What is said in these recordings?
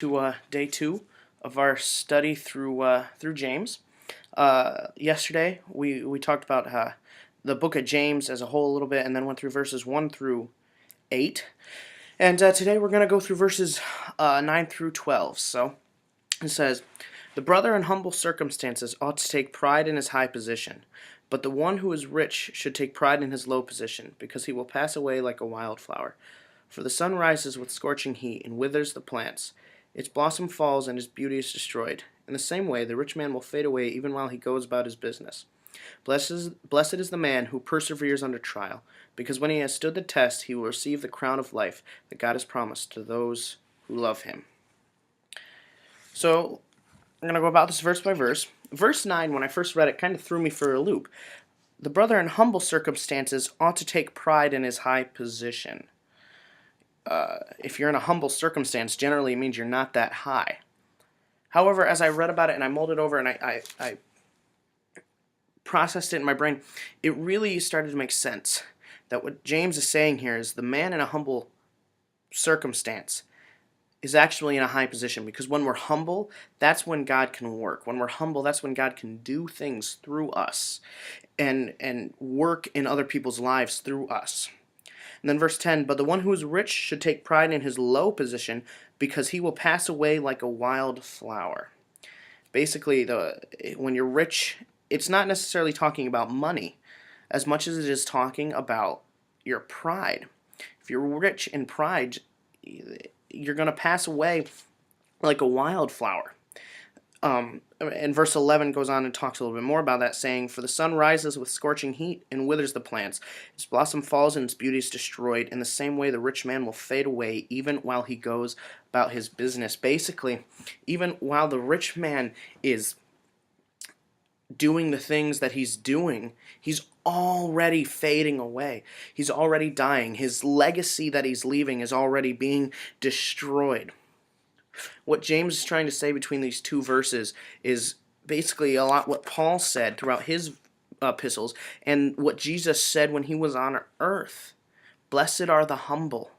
To day 2 of our study through James. Yesterday we talked about the book of James as a whole a little bit, and then went through verses 1 through 8. And today we're going to go through verses 9 through 12. So it says, "The brother in humble circumstances ought to take pride in his high position, but the one who is rich should take pride in his low position, because he will pass away like a wildflower. For the sun rises with scorching heat and withers the plants. Its blossom falls and its beauty is destroyed. In the same way, the rich man will fade away even while he goes about his business. Blessed is the man who perseveres under trial, because when he has stood the test, he will receive the crown of life that God has promised to those who love him." So, I'm going to go about this verse by verse. Verse 9, when I first read it, kind of threw me for a loop. The brother in humble circumstances ought to take pride in his high position. If you're in a humble circumstance, generally it means you're not that high. However, as I read about it and I mulled it over and I processed it in my brain, it really started to make sense that what James is saying here is the man in a humble circumstance is actually in a high position, because when we're humble, that's when God can work. When we're humble, that's when God can do things through us and work in other people's lives through us. And then verse 10, "But the one who is rich should take pride in his low position, because he will pass away like a wild flower." Basically, when you're rich, it's not necessarily talking about money as much as it is talking about your pride. If you're rich in pride, you're going to pass away like a wildflower. And verse 11 goes on and talks a little bit more about that, saying, "For the sun rises with scorching heat and withers the plants. Its blossom falls and its beauty is destroyed. In the same way, the rich man will fade away even while he goes about his business." Basically, even while the rich man is doing the things that he's doing, he's already fading away. He's already dying. His legacy that he's leaving is already being destroyed. What James is trying to say between these two verses is basically a lot what Paul said throughout his epistles and what Jesus said when he was on earth. Blessed are the humble.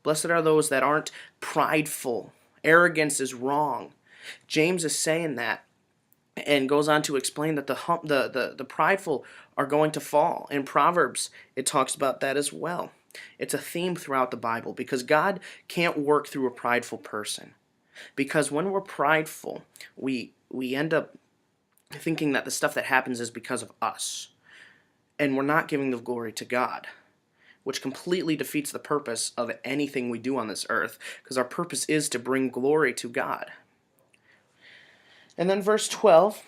Blessed are those that aren't prideful. Arrogance is wrong. James is saying that and goes on to explain that the prideful are going to fall. In Proverbs, it talks about that as well. It's a theme throughout the Bible, because God can't work through a prideful person. Because when we're prideful, we end up thinking that the stuff that happens is because of us. And we're not giving the glory to God, which completely defeats the purpose of anything we do on this earth, because our purpose is to bring glory to God. And then verse 12,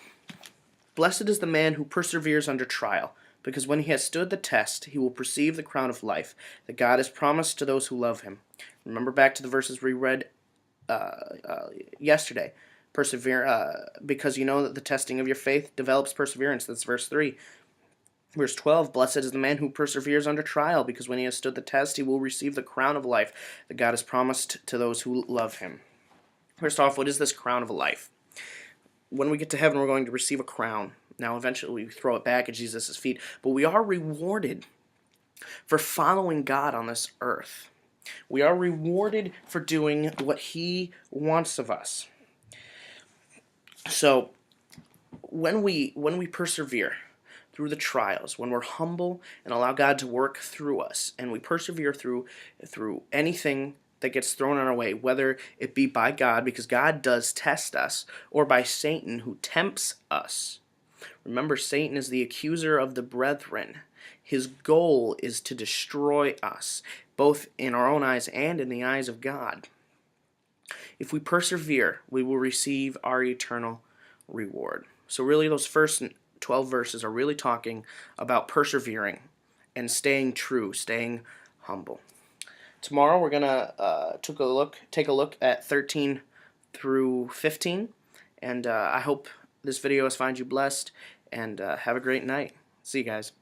"Blessed is the man who perseveres under trial, because when he has stood the test, he will receive the crown of life that God has promised to those who love him." Remember back to the verses we read yesterday. Persevere, because you know that the testing of your faith develops perseverance. That's verse 3. Verse 12, "Blessed is the man who perseveres under trial, because when he has stood the test, he will receive the crown of life that God has promised to those who love him." First off, what is this crown of life? When we get to heaven, we're going to receive a crown. Now, eventually, we throw it back at Jesus' feet, but we are rewarded for following God on this earth. We are rewarded for doing what he wants of us. So, when we persevere through the trials, when we're humble and allow God to work through us, and we persevere through anything that gets thrown on our way, whether it be by God, because God does test us, or by Satan, who tempts us. Remember, Satan is the accuser of the brethren. His goal is to destroy us, both in our own eyes and in the eyes of God. If we persevere, we will receive our eternal reward. So really, those first 12 verses are really talking about persevering and staying true, staying humble. Tomorrow we're gonna take a look at 13 through 15, and I hope this video has found you blessed, and have a great night. See you guys.